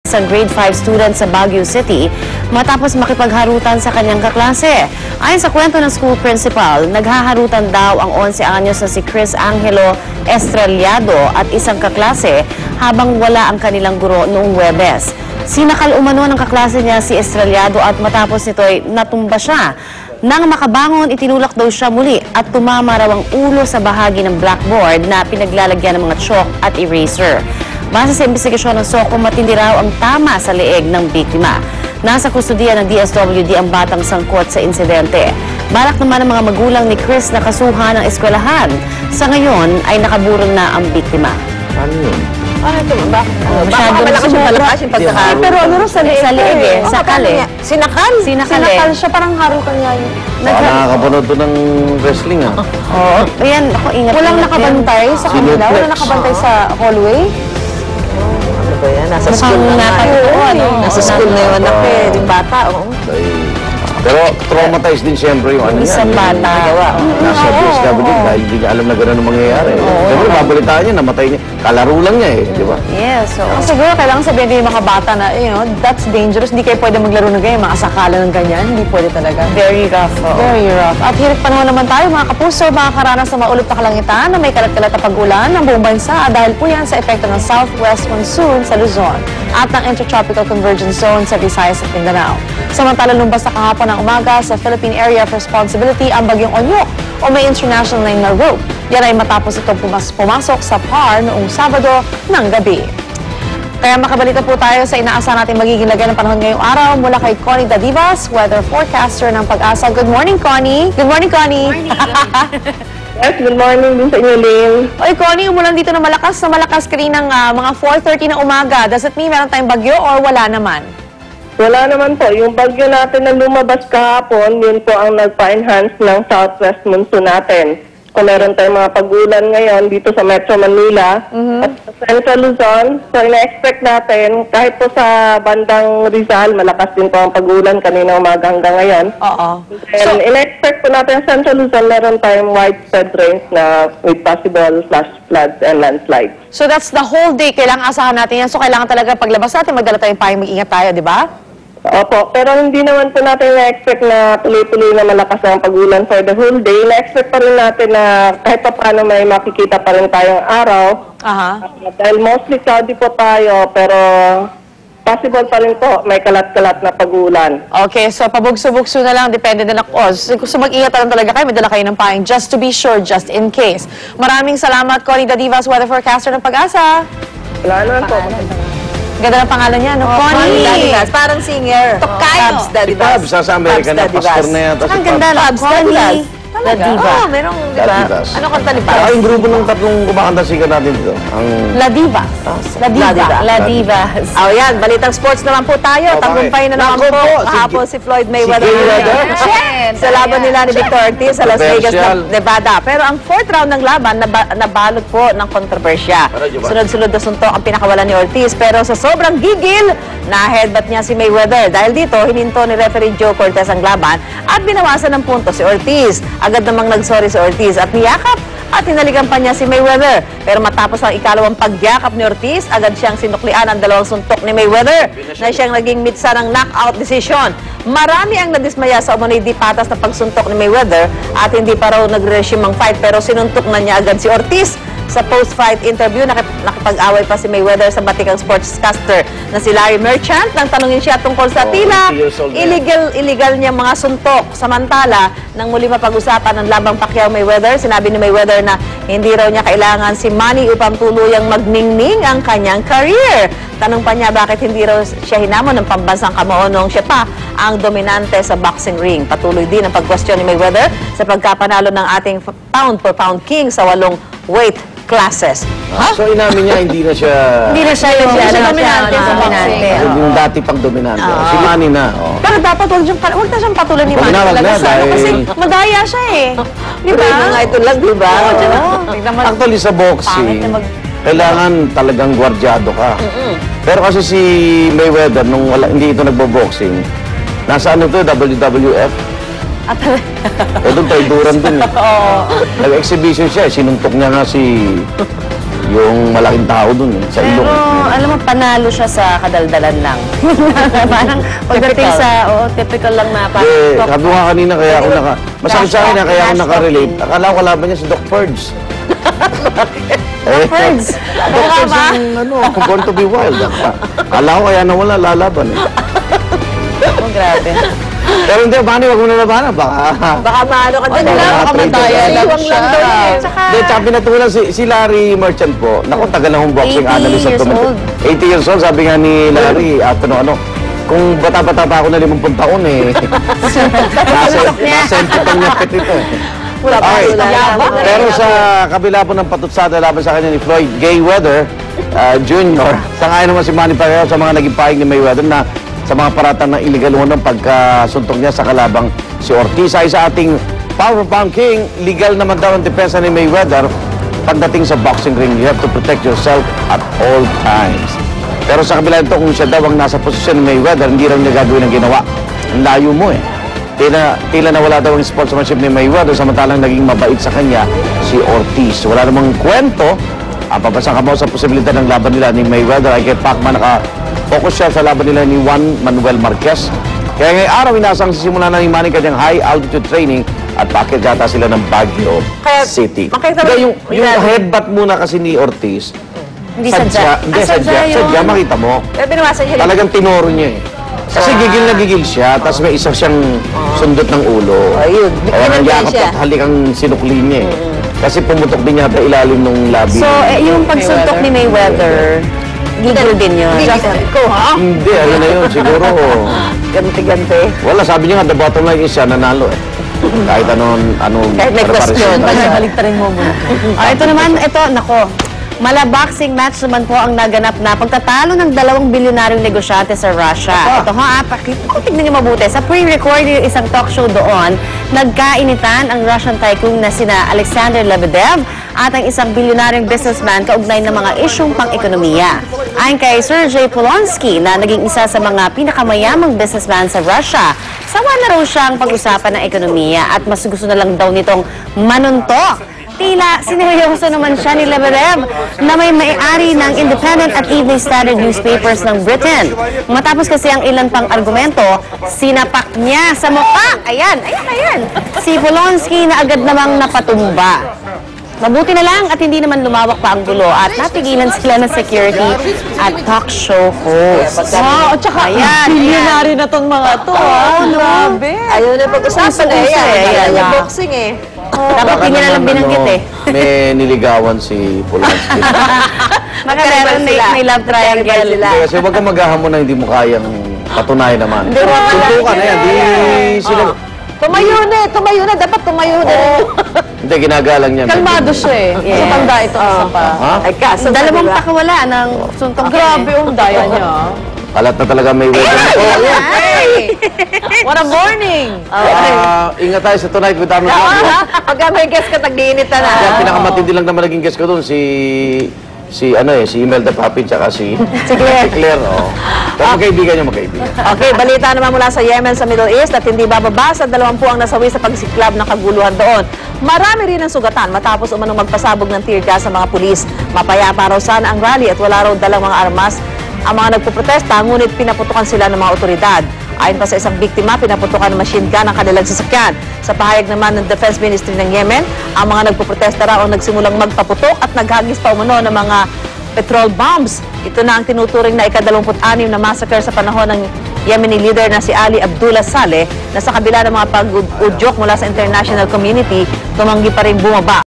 Isang grade 5 student sa Baguio City matapos makipagharutan sa kanyang kaklase. Ayon sa kwento ng school principal, naghaharutan daw ang 11 anyos na si Chris Angelo Estrellado at isang kaklase habang wala ang kanilang guro noong Huwebes. Sinakal umano ng kaklase niya si Estrellado at matapos nito'y natumba siya. Nang makabangon, itinulak daw siya muli at tumama raw ang ulo sa bahagi ng blackboard na pinaglalagyan ng mga chalk at eraser. Base sa investigasyon ng SOCO, matindi raw ang tama sa leeg ng biktima. Nasa kustudiya ng DSWD ang batang sangkot sa insidente. Balak naman ng mga magulang ni Chris na kasuhan ng eskwelahan. Sa ngayon ay nakaburol na ang biktima. Ano yun? Ano ito? Masyado malakas yung pagkakari. Pero ano sa leeg? Sa leeg eh. Sakal eh. Sinakal? Sinakal siya, parang harukan niya yun. Nakakapanood doon ng wrestling ah. Oo. Ayan, ako ingat. Walang nakabantay sa kanila? Sinuplex. Walang nakabantay sa hallway? Ano ba yan? Nasa school Mukhang na napatuwa, no? Nasa school na yung anak eh. Yung bata, oo. Pero traumatized din siyempre yung ano niya. Isang bata. Nasa DSWD dahil hindi niya alam na gano'n ang mangyayari. Siyempre, babalitaan niya, namatay niya. Kalaro lang niya eh, di ba? Yes, so... Siguro kailangan sabihin din yung mga bata na, that's dangerous. Hindi kayo pwede maglaro ng ganyan. Mga sakalan ng ganyan. Hindi pwede talaga. Very rough. Very rough. At hirap panahon naman tayo, mga kapuso, mga karanas sa maulap na kalangitan na may kalat-kalat na pag-ulan ng buong bansa dahil po yan sa epekto ng southwest monsoon sa Luzon at ng intertropical convergence zone sa Visayas at Mindanao. Samantala, lumbas na kahapon ng umaga sa Philippine Area of Responsibility ang bagyong Onyok o may international name na ROPE. Yan ay matapos itong pumasok sa PAR noong Sabado ng gabi. Kaya makabalita po tayo sa inaasahan natin magiging lagay ng panahon ngayong araw mula kay Connie Dadivas, weather forecaster ng Pag-asa. Good morning, Connie. Good morning, Connie. Yes, good morning din sa inyo, Lynn. Oy, Connie, umulan dito na malakas ka rin ng mga 4:30 ng umaga. Does it mean meron tayong bagyo or wala naman? Wala naman po. Yung bagyo natin na lumabas kahapon, yun po ang nagpa-enhance ng southwest monsoon natin. Kung meron tayong mga pag-ulan ngayon dito sa Metro Manila at sa Central Luzon, so ina-expect natin, kahit po sa bandang Rizal, malakas din po ang pag-ulan kanina umaga hanggang ngayon. Oo. And ina-expect po natin sa Central Luzon, meron tayong widespread rains na with possible flash floods and landslides. So that's the whole day. Kailangan asahan natin yan. So kailangan talaga paglabas natin, magdala tayong payong, mag-ingat tayo, di ba? Opo, pero hindi naman po natin na-expect na tuloy-tuloy na malakas ang pag-ulan for the whole day. Na-expect pa rin natin na kahit pa paano may makikita pa rin tayong araw. Aha. Dahil mostly cloudy po tayo, pero possible pa rin po may kalat-kalat na pag-ulan. Okay, so pabugso-bugso na lang, depende na lang. So mag-ingat na lang talaga kayo, may dala kayo ng payong just to be sure, just in case. Maraming salamat, Connie Dadivas, weather forecaster ng Pag-asa. Wala naman po. Ganda ng pangalan niya, no? Connie Dadivas, parang singer. Cabs Si Dadivas. Pabs, sa Amerika na pastor na yata si Ang ganda Pabs. lang. Connie Dadivas. Oo, merong, di ba? Dadivas. Ano kanta ni Saka Pabs? yung grupo ng tatlong kumakanta singer natin dito. Ang La Diva. La Diva. La Divas. Oh, yan. Balitang sports naman po tayo. Okay. Tagumpay na naman Naku po. po, Kahapon si Floyd Mayweather. Mayweather? Sa laban nila ni Victor Ortiz sa Las Vegas, Controversial. Nevada. Pero ang fourth round ng laban, nabalot po ng kontrobersya. Ano, diba? Sunod-sunod na suntok ang pinakawalan ni Ortiz. Pero sa sobrang gigil, na-headbutt niya si Mayweather. Dahil dito, hininto ni referee Joe Cortez ang laban at binawasan ng punto si Ortiz. Agad namang nagsorry si Ortiz at niyakap at hinalikan pa niya si Mayweather. Pero matapos ang ikalawang pagyakap ni Ortiz, agad siyang sinuklian ang dalawang suntok ni Mayweather na siyang naging mitsa ng knockout decision. Marami ang nadismaya sa umunoy di patas na pagsuntok ni Mayweather at hindi pa raw nagre-resume ang fight pero sinuntok na niya agad si Ortiz. Sa post-fight interview, nakipag-away pa si Mayweather sa batikang sportscaster na si Larry Merchant. Nang tanungin siya tungkol sa tila 80 years old na illegal niya mga suntok. Samantala, nang muli mapag-usapan ng labang Pacquiao-Mayweather, sinabi ni Mayweather na hindi raw niya kailangan si Manny upang tuluyang magningning ang kanyang career. Tanong pa niya bakit hindi raw siya hinamon ng pambansang kamao noong siya pa ang dominante sa boxing ring. Patuloy din ang pag-question ni Mayweather sa pagkapanalo ng ating pound-for-pound king sa 8 weight classes. So inamin niya, hindi na siya... Hindi na siya yung dominante sa boxing. Yung dati pang dominante. Si Manny na. Oh. Pero dapat wag na siyang patulan ni Wag Manny na, wag talaga na, sa ano, dahil- kasi madaya siya eh. Di ba? Pero nga ito lang, di ba? Tignan mo. Actually sa boxing, Pangit na kailangan talagang gwardyado ka. Pero kasi si Mayweather, nung hindi ito nagbo-boxing, nasa ano to, WWF? Doon tayo duran dun eh. Nag-exhibition siya, sinuntok niya nga si Yung malaking tao dun sa Pero, ilong. alam mo, panalo siya sa kadaldalan lang. Parang pagdating sa, typical lang na parang Sabi ko nga kanina, kaya ako masakit sa akin na kaya ako nakarelate. Akala ko kalaban niya si Doc Ferds. Ferds. Doc Ferds yung Born to be Wild. Akala ko kaya nawala, lalaban eh. Oh, grabe. Pero hindi, Manny, wag mo na labanan. Baka maano ka din. baka madaya lang siya. Hindi, tsaka pinatulan si Larry Merchant po. Naku, tagal na akong boxing 80 analyst at years old. 80 years old, sabi nga ni Larry, kung bata-bata pa ako na 50 taon eh. nasa imputang niya petito eh. Wala pa Okay. yabang. Pero sa kabila po ng patutsada laban sa kanya ni Floyd Mayweather Jr., sangayon naman si Manny Pacquiao sa mga naging pahing ni Mayweather na sa mga paratang ng illegal ng pagkasuntok niya sa kalabang si Ortiz. Ay sa ating Power Pound King, legal naman daw ang depensa ni Mayweather pagdating sa boxing ring. You have to protect yourself at all times. Pero sa kabila nito, kung siya daw ang nasa posisyon ni Mayweather, hindi raw niya gagawin ang ginawa. Ang layo mo eh. Tila nawala daw ang sportsmanship ni Mayweather, samantalang naging mabait sa kanya si Ortiz. Wala namang kwento. Ang papasang kabaw sa posibilidad ng laban nila ni Mayweather ay kay Pacman, naka-focus siya sa laban nila ni Juan Manuel Marquez. Kaya ngayong araw, inasang sisimula na ni Manny kanyang high-altitude training at packet yata sila ng Baguio City. Yung headbutt muna kasi ni Ortiz, Hindi sadya. Hindi, sadya, makita mo. Pero binawasan niya. Talagang tinoro niya eh. Kasi gigil na gigil siya, tapos may isa siyang sundot ng ulo. Ayun, Kaya binigyan yakap siya. at halikang sinukli niya eh. Kasi pumutok din yata ilalim ng labi. So, yung pagsuntok ni Mayweather, gigil din yun. Ko, ha? Hindi, ano na yun, siguro. Ganti-ganti. Wala, sabi niya nga, the bottom line is siya nanalo eh. Kahit anong Kahit may question. Baliktarin mo muna. Ito naman, nako. Boxing match naman po ang naganap na pagtatalo ng 2 bilyonaryong negosyante sa Russia. Ito tignan niyo mabuti. Sa pre-record yung isang talk show doon, nagkainitan ang Russian tycoon na sina Alexander Lebedev at ang isang bilyonaryong businessman kaugnay ng mga isyong pang-ekonomiya. Ayon kay Sergey Polonsky na naging isa sa mga pinakamayamang businessman sa Russia, sawa na raw siyang pag-usapan ng ekonomiya at mas gusto na lang daw nitong manuntok. Tila, sineryoso naman siya ni Lebedev na may-ari ng Independent at Evening Standard newspapers ng Britain. Matapos kasi ang ilan pang argumento, sinapak niya sa mukha. Ayan. Si Polonsky na agad namang napatumba. Mabuti na lang at hindi naman lumawak pa ang gulo at napigilan sila ng security at talk show host. Wow, at saka billionaire na tong mga to. Grabe. Ayaw na pag-usapan eh. Ayaw na boxing eh. Dapat hindi na lang binanggit eh. May niligawan si Polanski. Baka meron may love triangle. Kasi wag kang maghahamon na hindi mo kayang patunayan naman. Suntukan na yan. Tumayo na. Dapat tumayo na. Hindi, ginagalang niya. Kalmado siya eh. Yeah. Matanda itong isa pa. Ha? Ay, kaso. Dalawang pakawala ng suntong Grabe yung daya niya. Kalat na talaga may weather. What a morning! Ingat tayo sa Tonight with Arnold Blanco. Pagka may guest ka, tag-iinit na. Kaya pinakamatindi lang naman naging guest ko doon, si Imelda Papin, tsaka si Claire. Oh. Pero magkaibigan. Okay, balita naman mula sa Yemen sa Middle East at hindi bababa sa 20 ang nasawi sa pagsiklab ng kaguluhan doon. Marami rin ang sugatan matapos umanong magpasabog ng tear gas sa mga pulis. Mapayapa raw sana ang rally at wala raw dalang mga armas ang mga nagpuprotesta, ngunit pinaputukan sila ng mga otoridad. Ayon pa sa isang biktima, pinaputukan ng machine gun ang kanilang sasakyan. Sa pahayag naman ng Defense Ministry ng Yemen, ang mga nagpuprotesta raw ang nagsimulang magpaputok at naghagis pa umano ng mga petrol bombs. Ito na ang tinuturing na ika-26 na massacre sa panahon ng Yemeni leader na si Ali Abdullah Saleh na sa kabila ng mga pag-udyok mula sa international community, tumanggi pa rin bumaba